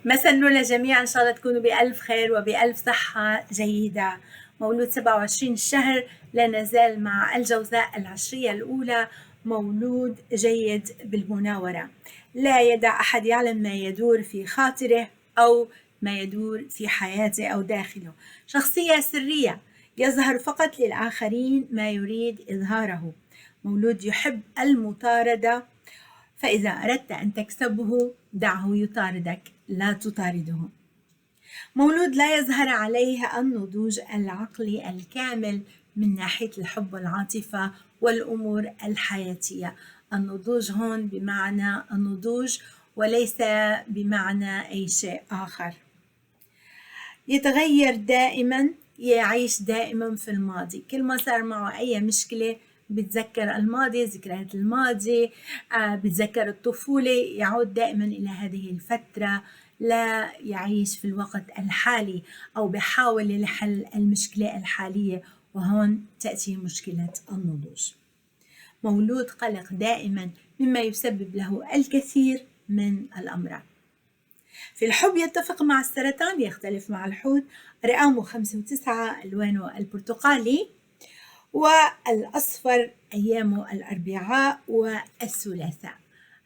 مساء النور للجميع، إن شاء الله تكونوا بألف خير وبألف صحة جيدة. مولود 27 الشهر لا نزال مع الجوزاء العشرية الأولى، مولود جيد بالمناورة، لا يدع أحد يعلم ما يدور في خاطره أو ما يدور في حياته أو داخله. شخصية سرية، يظهر فقط للآخرين ما يريد إظهاره. مولود يحب المطاردة، فإذا أردت أن تكسبه دعه يطاردك، لا تطارده. مولود لا يظهر عليه النضوج العقلي الكامل من ناحية الحب والعاطفة والأمور الحياتية. النضوج هون بمعنى النضوج وليس بمعنى أي شيء آخر. يتغير دائما، يعيش دائما في الماضي، كل ما صار معه أي مشكلة بتذكر الماضي، ذكريات الماضي، بتذكر الطفولة، يعود دائما إلى هذه الفترة، لا يعيش في الوقت الحالي أو بحاول لحل المشكلة الحالية، وهون تأتي مشكلة النضوج. مولود قلق دائما مما يسبب له الكثير من الأمراض. في الحب يتفق مع السرطان، يختلف مع الحوت، رقمه 5 و9، ألوانه البرتقالي والأصفر، أيامه الأربعاء والثلاثاء.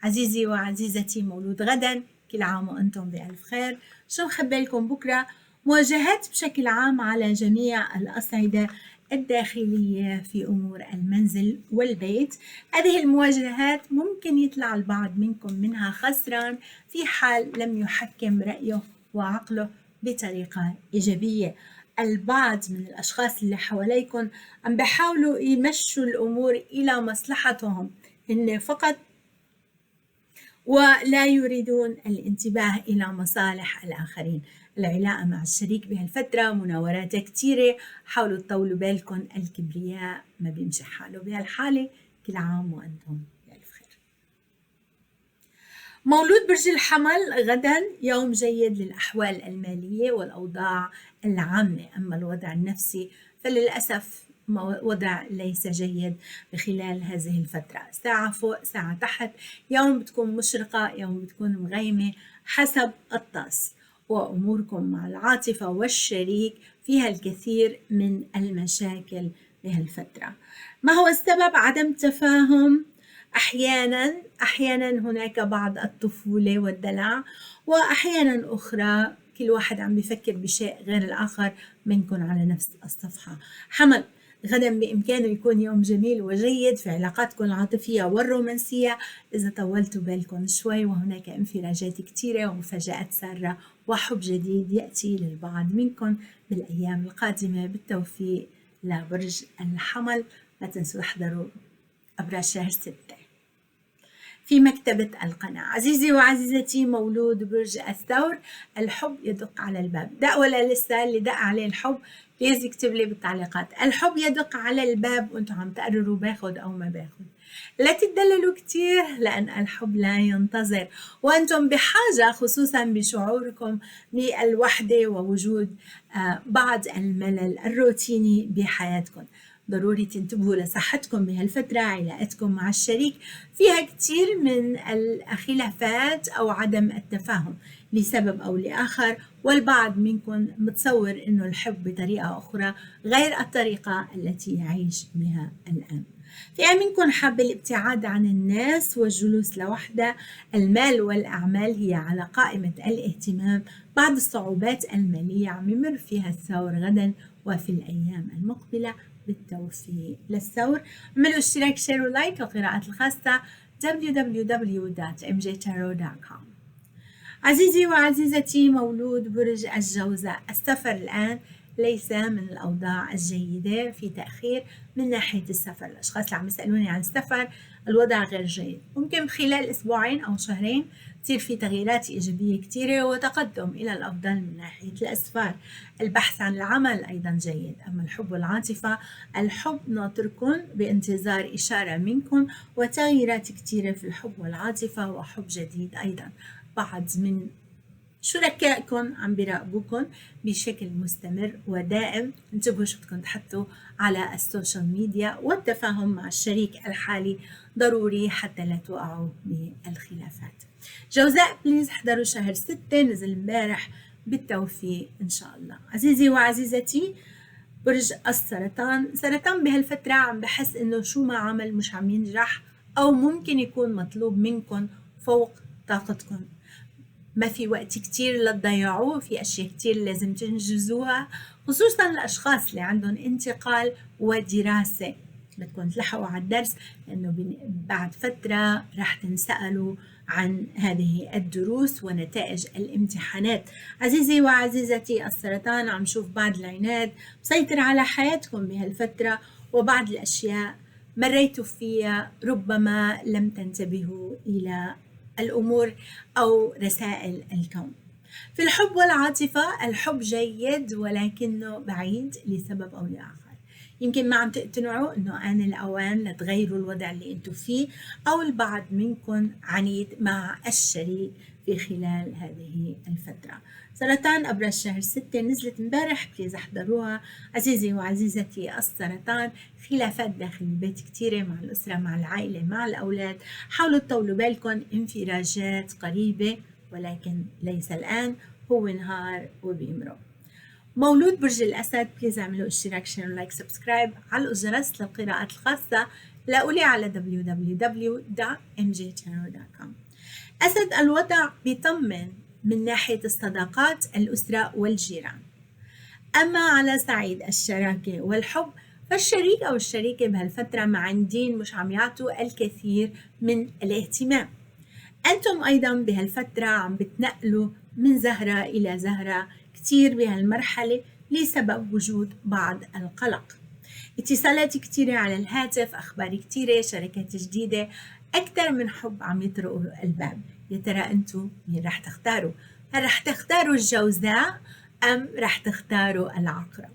عزيزي وعزيزتي مولود غدا، كل عام وأنتم بألف خير. شو مخبي لكم بكرة؟ مواجهات بشكل عام على جميع الأصعدة الداخلية في أمور المنزل والبيت. هذه المواجهات ممكن يطلع البعض منكم منها خسران في حال لم يحكم رأيه وعقله بطريقة إيجابية. البعض من الأشخاص اللي حواليكم عم بيحاولوا يمشوا الأمور إلى مصلحتهم إن فقط، ولا يريدون الانتباه إلى مصالح الآخرين. العلاقة مع الشريك بهالفترة مناورات كتيرة، حاولوا تطولوا بالكم، الكبرياء ما بيمشي حاله بهالحالة. كل عام وأنتم بألف خير. مولود برج الحمل غدا يوم جيد للأحوال المالية والأوضاع العامة، أما الوضع النفسي فللأسف وضع ليس جيد بخلال هذه الفترة. ساعة فوق ساعة تحت، يوم بتكون مشرقة يوم بتكون مغيمة حسب الطقس. وأموركم مع العاطفة والشريك فيها الكثير من المشاكل بهالفترة. ما هو السبب؟ عدم تفاهم، أحيانا هناك بعض الطفولة والدلع، وأحيانا أخرى كل واحد عم بيفكر بشيء غير الآخر منكم على نفس الصفحة. حمل غدا بإمكانه يكون يوم جميل وجيد في علاقاتكم العاطفية والرومانسية إذا طولتوا بالكم شوي، وهناك انفراجات كتيرة ومفاجآت سارة وحب جديد يأتي للبعض منكم بالأيام القادمة. بالتوفيق لبرج الحمل. لا تنسوا تحضروا أبراج شهر 6 في مكتبة القناة. عزيزي وعزيزتي مولود برج الثور، الحب يدق على الباب. دق ولا لسه؟ اللي دق عليه الحب بليز يكتب لي بالتعليقات. الحب يدق على الباب وانتم عم تقرروا باخد أو ما باخد. لا تتدللوا كتير لأن الحب لا ينتظر، وأنتم بحاجة خصوصا بشعوركم بالوحدة ووجود بعض الملل الروتيني بحياتكم. ضروري تنتبهوا لصحتكم بهالفترة. علاقتكم مع الشريك فيها كتير من الخلافات أو عدم التفاهم لسبب أو لآخر، والبعض منكم متصور إنه الحب بطريقة أخرى غير الطريقة التي يعيش بها الآن. في منكم حاب الابتعاد عن الناس والجلوس لوحده. المال والأعمال هي على قائمة الاهتمام. بعض الصعوبات المالية عم يمر فيها الثور غدا وفي الأيام المقبلة. بالتوفيق للثور. اعملوا اشتراك، شير ولايك، وقراءة الخاصة www.mjtarot.com. عزيزي وعزيزتي مولود برج الجوزاء، السفر الآن ليس من الأوضاع الجيدة، في تأخير من ناحية السفر. الأشخاص اللي عم يسألوني عن السفر الوضع غير جيد، ممكن خلال أسبوعين أو شهرين تصير في تغييرات إيجابية كتيرة وتقدم إلى الأفضل من ناحية الأسفار. البحث عن العمل أيضا جيد. أما الحب والعاطفة، الحب ناطركم بانتظار إشارة منكم وتغييرات كتيرة في الحب والعاطفة وحب جديد أيضا. بعض من شركائكم عم بيراقبوكم بشكل مستمر ودائم. انتبهوا شو بدكم تحطوا على السوشيال ميديا، والتفاهم مع الشريك الحالي ضروري حتى لا توقعوا بالخلافات. جوزاء بليز احضروا شهر 6 نزل امبارح، بالتوفيق إن شاء الله. عزيزي وعزيزتي برج السرطان، سرطان بهالفترة عم بحس إنه شو ما عمل مش عم ينجح، أو ممكن يكون مطلوب منكم فوق طاقتكم. ما في وقت كتير لتضيعوه، في أشياء كتير لازم تنجزوها، خصوصا الأشخاص اللي عندهم انتقال ودراسة. بدكم تلحقوا على الدرس، لأنه بعد فترة رح تنسألوا عن هذه الدروس ونتائج الامتحانات. عزيزي وعزيزتي السرطان، عم شوف بعض العناد مسيطر على حياتكم بهالفترة، وبعض الأشياء مريتوا فيها ربما لم تنتبهوا إلى الأمور أو رسائل الكون. في الحب والعاطفة، الحب جيد ولكنه بعيد لسبب أو لآخر. يمكن ما عم تقتنعوا إنه آن الأوان لتغيروا الوضع اللي أنتوا فيه، أو البعض منكم عنيد مع الشريك في خلال هذه الفترة. سرطان أبرز شهر 6 نزلت امبارح، بليز احضروها. عزيزي وعزيزتي السرطان، خلافات داخل البيت كتيرة مع الأسرة، مع العائلة، مع الأولاد. حاولوا تطولوا بالكم، انفراجات قريبة ولكن ليس الآن، هو نهار وبيمرق. مولود برج الأسد، بليز اعملوا اشتراك، شير، لايك، سبسكرايب، علقوا الجرس للقراءات الخاصة. لاقولي على www.mjchannel.com. أسد، الوضع بيطمن من ناحية الصداقات، الأسرة والجيران. أما على صعيد الشراكة والحب، فالشريك أو الشريكة بهالفترة معندين، مش عم يعطوا الكثير من الاهتمام. أنتم أيضا بهالفترة عم بتنقلوا من زهرة إلى زهرة كتير بهالمرحلة لسبب وجود بعض القلق. اتصالات كتيرة على الهاتف، أخبار كتيرة، شركات جديدة، أكثر من حب عم يطرقوا الباب. يا ترى أنتم مين رح تختاروا؟ هل رح تختاروا الجوزاء أم رح تختاروا العقرب؟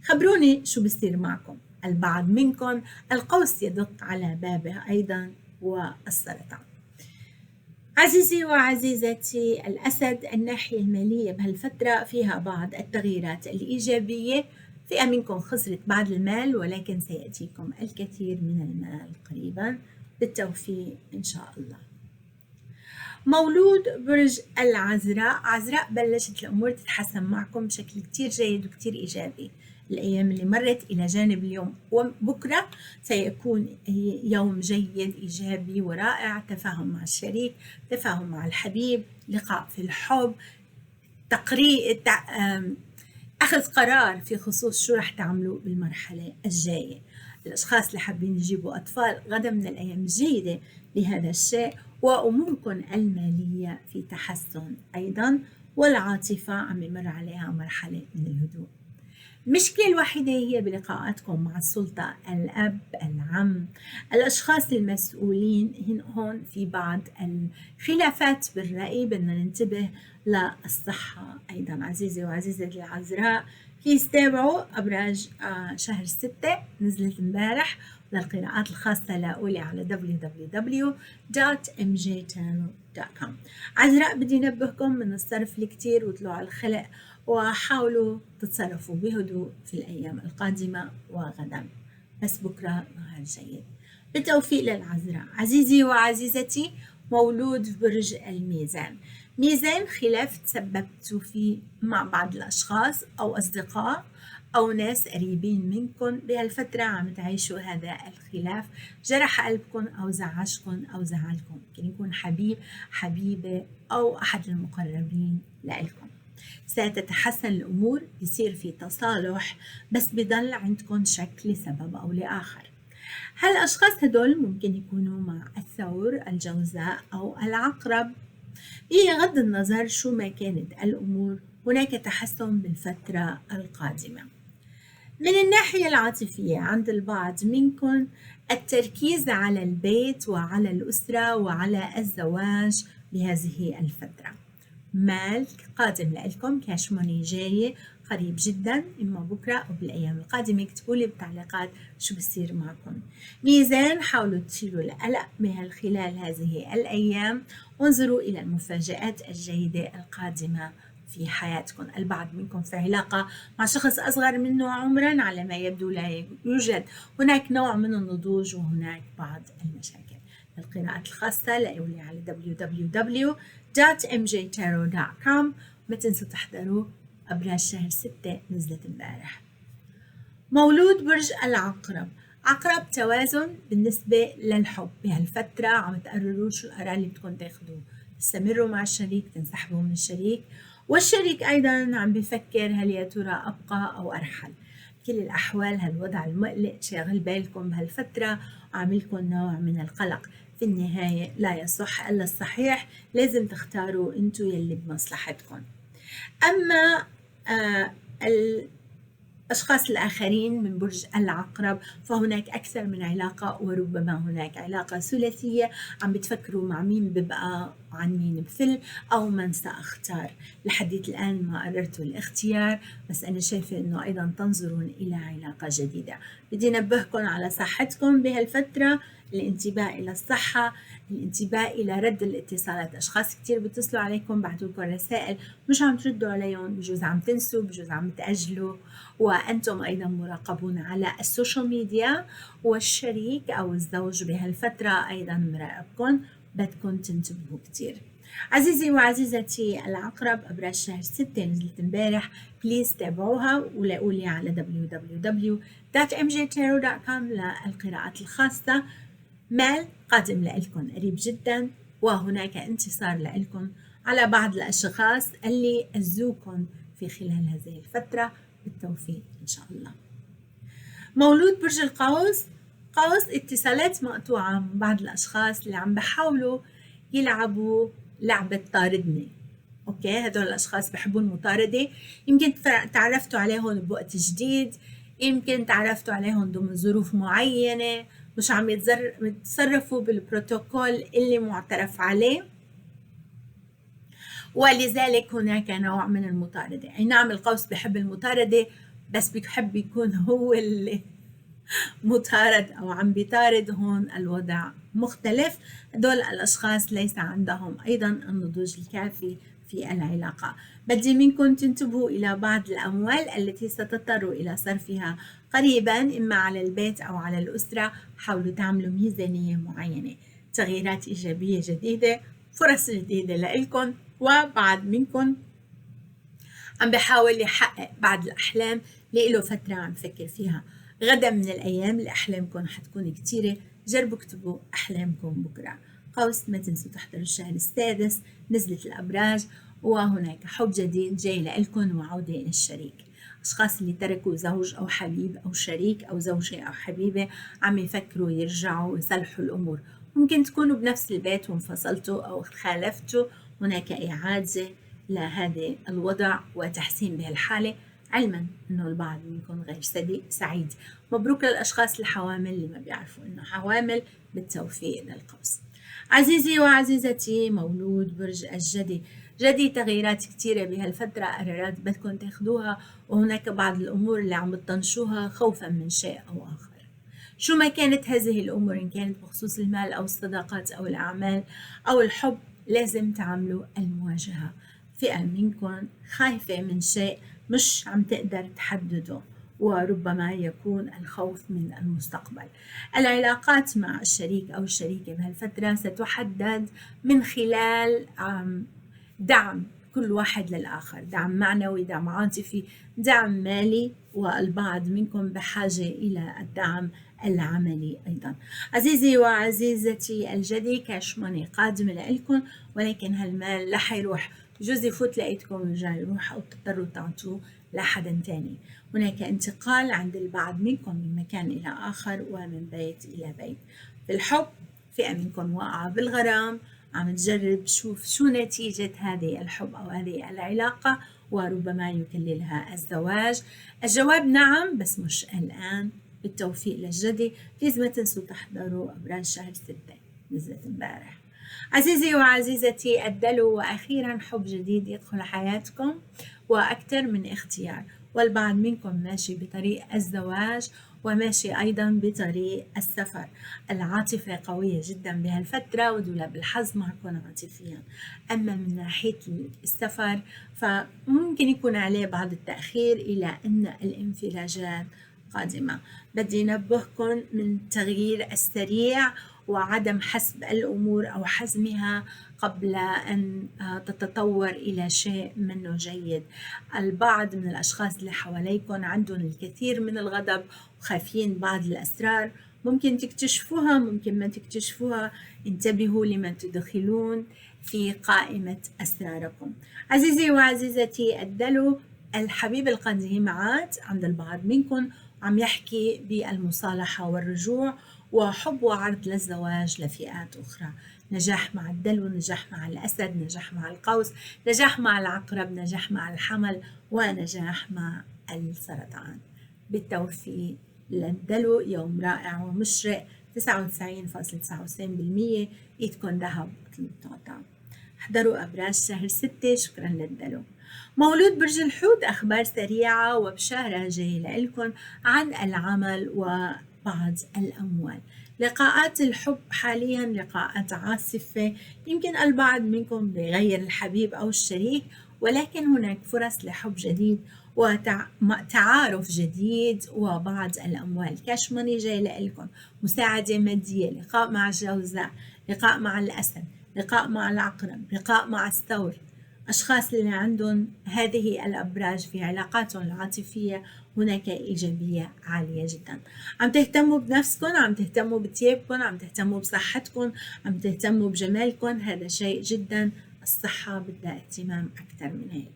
خبروني شو بصير معكم. البعض منكم القوس يدق على بابه أيضا، والسرطان. عزيزي وعزيزتي الأسد، الناحية المالية بهالفترة فيها بعض التغييرات الإيجابية. فئة منكم خسرت بعض المال، ولكن سيأتيكم الكثير من المال قريبا، بالتوفيق إن شاء الله. مولود برج العذراء، عذراء بلشت الأمور تتحسن معكم بشكل كتير جيد وكتير إيجابي. الأيام اللي مرت إلى جانب اليوم وبكرة سيكون يوم جيد إيجابي ورائع. تفاهم مع الشريك، تفاهم مع الحبيب، لقاء في الحب، أخذ قرار في خصوص شو رح تعملوا بالمرحلة الجاية. الأشخاص اللي حابين يجيبوا أطفال، غدا من الأيام الجيدة لهذا الشيء. وأموركم المالية في تحسن أيضا، والعاطفة عم يمر عليها مرحلة من الهدوء. المشكلة الوحيدة هي بلقاءاتكم مع السلطة، الأب، العم، الأشخاص المسؤولين. هون في بعض الخلافات بالرأي، بدنا ننتبه للصحة أيضا. عزيزي وعزيزتي العذراء، بليز تابعوا أبراج شهر 6 نزلت امبارح، للقراءات الخاصة لاقولي على www.mjchannel.com. عذراء، بدي نبهكم من الصرف الكتير وطلوع الخلق، وحاولوا تتصرفوا بهدوء في الأيام القادمة وغدا، بس بكرة نهار جيد. بالتوفيق للعذراء. عزيزي وعزيزتي مولود برج الميزان، ميزان، خلاف تسببتوا فيه مع بعض الأشخاص أو أصدقاء أو ناس قريبين منكم بهالفترة، عم تعيشوا هذا الخلاف، جرح قلبكم أو زعجكم أو زعلكم. يمكن يكون حبيب، حبيبة، أو أحد المقربين لإلكم. ستتحسن الأمور، يصير في تصالح، بس بضل عندكم شك لسبب أو لآخر. هالأشخاص هدول ممكن يكونوا مع الثور، الجوزاء، أو العقرب. بغض النظر شو ما كانت الأمور، هناك تحسن بالفترة القادمة. من الناحية العاطفية، عند البعض منكم التركيز على البيت وعلى الأسرة وعلى الزواج بهذه الفترة. مال قادم لكم، كاش موني جاية قريب جدا، إما بكرة أو بالأيام القادمة. اكتبوا لي بالتعليقات شو بصير معكم. ميزان، حاولوا تشيلوا القلق خلال هذه الأيام، وانظروا إلى المفاجآت الجيدة القادمة في حياتكم. البعض منكم في علاقة مع شخص أصغر منه عمرا، على ما يبدو لا يوجد هناك نوع من النضوج وهناك بعض المشاكل. القراءات الخاصة لاقولي على www.mjtarot.com. ما تنسوا تحضروا أبراج شهر 6 نزلت امبارح. مولود برج العقرب، عقرب توازن بالنسبة للحب بهالفترة، عم تقرروا شو القرار اللي بدكم تاخدوه، تستمروا مع الشريك، تنسحبوا من الشريك، والشريك أيضا عم بفكر هل يا ترى أبقى أو أرحل. كل الأحوال هالوضع المقلق شاغل بالكم بهالفترة وعاملكم نوع من القلق. في النهاية لا يصح إلا الصحيح، لازم تختاروا انتو يلي بمصلحتكم. أما الأشخاص الآخرين من برج العقرب فهناك أكثر من علاقة، وربما هناك علاقة ثلاثية عم بتفكروا مع مين ببقى عن مين بفل أو من سأختار. لحديت الآن ما قررتوا الاختيار، بس أنا شايفة أنه أيضا تنظرون إلى علاقة جديدة. بدي نبهكم على صحتكم بهالفترة، الانتباه إلى الصحة، الانتباه إلى رد الاتصالات. أشخاص كتير بيتصلوا عليكم، بعتوا لكم رسائل مش عم تردوا عليهم، بجوز عم تنسوا، بجوز عم تأجلوا، وأنتم أيضا مراقبون على السوشيال ميديا، والشريك أو الزوج بهالفترة أيضا مراقبكم، بدكم تنتبهوا كتير. عزيزي وعزيزتي العقرب، أبراج شهر 6 نزلت امبارح، بليز تابعوها ولاقولي على www.mjtarot.com للقراءات الخاصة. مال قادم لكم قريب جدا، وهناك انتصار لكم على بعض الأشخاص اللي أذوكم في خلال هذه الفترة، بالتوفيق إن شاء الله. مولود برج القوس، قوس اتصالات مقطوعة من بعض الأشخاص اللي عم بحاولوا يلعبوا لعبة طاردني. أوكي، هدول الأشخاص بحبوا المطاردة، يمكن تعرفتوا عليهم بوقت جديد، يمكن تعرفتوا عليهم ضمن ظروف معينة، مش عم يتصرفوا بالبروتوكول اللي معترف عليه، ولذلك هناك نوع من المطاردة. أي نعم القوس بحب المطاردة، بس بيحب يكون هو اللي مطارد أو عم بيطارد. هون الوضع مختلف، هدول الأشخاص ليس عندهم أيضا النضوج الكافي في العلاقة. بدي منكم تنتبهوا إلى بعض الأموال التي ستضطروا إلى صرفها قريبا، إما على البيت أو على الأسرة. حاولوا تعملوا ميزانية معينة. تغييرات إيجابية جديدة، فرص جديدة لإلكم، وبعض منكم عم بحاول يحقق بعض الأحلام اللي له فترة عم بفكر فيها. غدا من الأيام اللي أحلامكم حتكون كتيرة، جربوا اكتبوا أحلامكم بكرة. قوس، ما تنسوا تحضروا الشهر السادس، نزلت الأبراج، وهناك حب جديد جاي لإلكم وعودة إلى الشريك. أشخاص اللي تركوا زوج أو حبيب أو شريك أو زوجة أو حبيبة عم يفكروا يرجعوا ويصلحوا الأمور. ممكن تكونوا بنفس البيت وانفصلتوا أو خالفتوا، هناك إعادة لهذا الوضع وتحسين بهالحالة، علما أنه البعض منكم غير سعيد. مبروك للأشخاص الحوامل اللي ما بيعرفوا أنه حوامل، بالتوفيق للقوس. عزيزي وعزيزتي مولود برج الجدي، جدي تغييرات كتيرة بهالفترة، قرارات بدكم تاخدوها، وهناك بعض الأمور اللي عم بتطنشوها خوفا من شيء أو آخر. شو ما كانت هذه الأمور، إن كانت بخصوص المال أو الصداقات أو الأعمال أو الحب، لازم تعملوا المواجهة. فئة منكم خايفة من شيء مش عم تقدر تحدده، وربما يكون الخوف من المستقبل. العلاقات مع الشريك أو الشريكة بهالفترة ستحدد من خلال دعم كل واحد للآخر، دعم معنوي، دعم عاطفي، دعم مالي، والبعض منكم بحاجة إلى الدعم العملي أيضا. عزيزي وعزيزتي الجدي، كاش ماني قادمة لإلكم، ولكن هالمال رح يروح، بجوز يفوت لقيتكم ويرجع يروح، أو تضطروا تعطوه لحدا تاني. هناك انتقال عند البعض منكم من مكان إلى آخر ومن بيت إلى بيت. في الحب، فئة منكم واقعة بالغرام، عم تجرب شوف شو نتيجة هذه الحب أو هذه العلاقة، وربما يكللها الزواج. الجواب نعم، بس مش الآن. بالتوفيق للجدي. بليز ما تنسوا تحضروا أبراج شهر 6 نزلت امبارح. عزيزي وعزيزتي الدلو، وأخيرا حب جديد يدخل حياتكم وأكثر من اختيار، والبعض منكم ماشي بطريق الزواج وماشي أيضا بطريق السفر. العاطفة قوية جدا بهالفترة ودولاب الحظ معكم عاطفيا. أما من ناحية السفر فممكن يكون عليه بعض التأخير إلى أن الانفراجات قادمة. بدي نبهكم من التغيير السريع وعدم حسب الأمور أو حزمها قبل أن تتطور إلى شيء منه جيد. البعض من الأشخاص اللي حواليكم عندهم الكثير من الغضب وخافين بعض الأسرار، ممكن تكتشفوها ممكن ما تكتشفوها. انتبهوا لمن تدخلون في قائمة أسراركم. عزيزي وعزيزتي الدلو، الحبيب القديم عاد عند البعض منكم عم يحكي بالمصالحة والرجوع وحب وعرض للزواج لفئات أخرى. نجاح مع الدلو، نجاح مع الأسد، نجاح مع القوس، نجاح مع العقرب، نجاح مع الحمل، ونجاح مع السرطان. بالتوفيق للدلو، يوم رائع ومشرق. 99.99% إيدكم ذهب مثل الطاطا. احضروا أبراج شهر 6. شكرا للدلو. مولود برج الحوت، أخبار سريعة وبشارة جاية لكم عن العمل وبعض الأموال. لقاءات الحب حاليا لقاءات عاصفة، يمكن البعض منكم بيغير الحبيب أو الشريك، ولكن هناك فرص لحب جديد وتعارف جديد وبعض الأموال. كاش ماني جاي لكم، مساعدة مادية، لقاء مع الجوزاء، لقاء مع الأسد، لقاء مع العقرب، لقاء مع الثور. أشخاص اللي عندهم هذه الأبراج في علاقاتهم العاطفية هناك إيجابية عالية جدا. عم تهتموا بنفسكم، عم تهتموا بثيابكم، عم تهتموا بصحتكم، عم تهتموا بجمالكم. هذا شيء جدا، الصحة بدها اهتمام أكثر من هيك.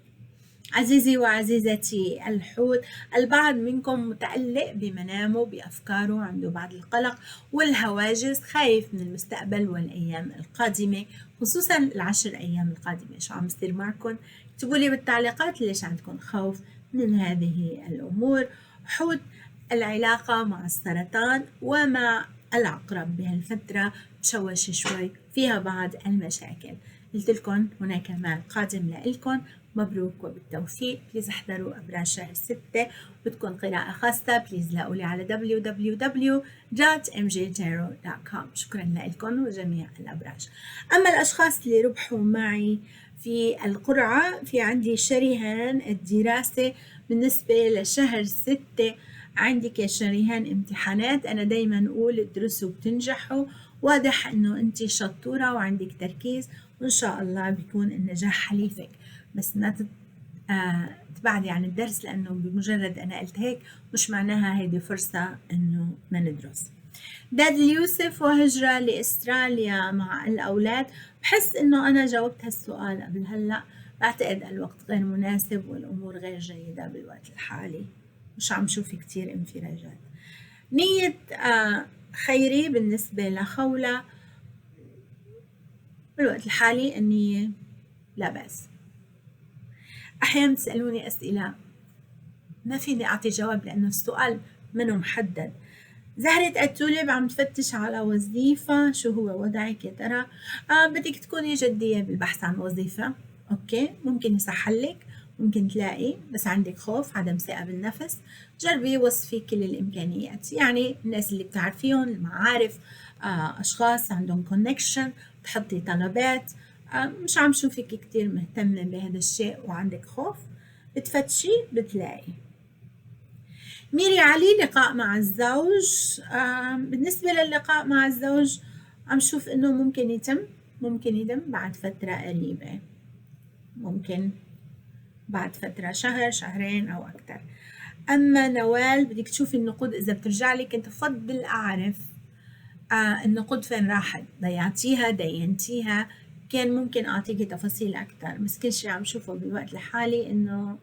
عزيزي وعزيزتي الحوت، البعض منكم متعلق بمنامه بأفكاره، عنده بعض القلق والهواجس، خايف من المستقبل والأيام القادمة، خصوصا العشر أيام القادمة. شو عم يصير معكم؟ اكتبوا لي بالتعليقات ليش عندكم خوف من هذه الأمور. حوت، العلاقة مع السرطان ومع العقرب بهالفترة مشوشة شوي، فيها بعض المشاكل. قلت لكم هناك مال قادم لكم. مبروك وبالتوفيق. بليز احضروا أبراج شهر 6. بتكون قراءة خاصة، بليز لاقوا لي على www.mjtarot.com. شكرا لكم وجميع الأبراج. أما الأشخاص اللي ربحوا معي في القرعة، في عندي شريهان الدراسة بالنسبة لشهر 6. عندك يا شريهان امتحانات، أنا دايما أقول ادرسوا بتنجحوا. واضح أنه أنت شطورة وعندك تركيز، وإن شاء الله بيكون النجاح حليفك. بس ما تبعدي عن الدرس، لأنه بمجرد أنا قلت هيك مش معناها هيدي فرصة أنه ما ندرس. داد اليوسف، وهجرة لإستراليا مع الأولاد. بحس أنه أنا جاوبت هالسؤال قبل هلأ، بعتقد الوقت غير مناسب والأمور غير جيدة بالوقت الحالي، مش عم شوف كتير انفراجات. نية خيري بالنسبة لخولة بالوقت الحالي النية لا بأس. أحيانا تسألوني أسئلة ما فيني أعطي جواب لأنه السؤال منه محدد. زهرة التوليب عم تفتش على وظيفة، شو هو وضعك يا ترى؟ بدك تكوني جدية بالبحث عن وظيفة، أوكي، ممكن يسحلك، ممكن تلاقي، بس عندك خوف، عدم ثقة بالنفس. جربي وصفي كل الإمكانيات، يعني الناس اللي بتعرفيهم، المعارف، أشخاص عندهم كونكشن، تحطي طلبات. مش عم شوفك كتير مهتمة بهذا الشيء وعندك خوف، بتفتشي بتلاقي. ميري علي، لقاء مع الزوج. بالنسبة للقاء مع الزوج عم شوف إنه ممكن يتم بعد فترة قريبة، ممكن بعد فترة شهر شهرين أو أكتر. أما نوال، بدك تشوفي النقود إذا بترجع لك. كنت أفضل أعرف النقود فين راحت، ضيعتيها، دينتيها، كان ممكن أعطيكي تفاصيل أكتر، بس كل شي عم شوفه بالوقت الحالي إنه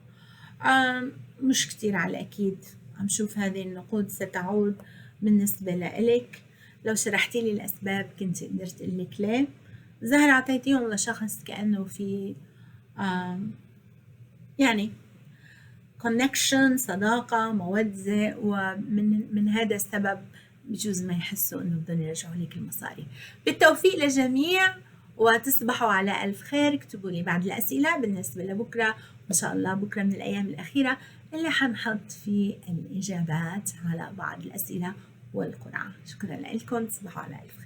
مش كتير على الأكيد. عم شوف هذه النقود ستعود بالنسبة لإلك. لو شرحتي لي الأسباب كنت قدرت أقول لك ليه. زهر أعطيتيهم لشخص كأنه في يعني connection، صداقة، مودة، ومن هذا السبب بجوز ما يحسوا إنه بدهم يرجعوا لك المصاري. بالتوفيق للجميع وتصبحوا على ألف خير. اكتبوا لي بعد الأسئلة بالنسبة لبكرة، إن شاء الله بكرة من الأيام الأخيرة اللي حنحط فيه الإجابات على بعض الأسئلة والقرعة. شكرا لكم، تصبحوا على ألف خير.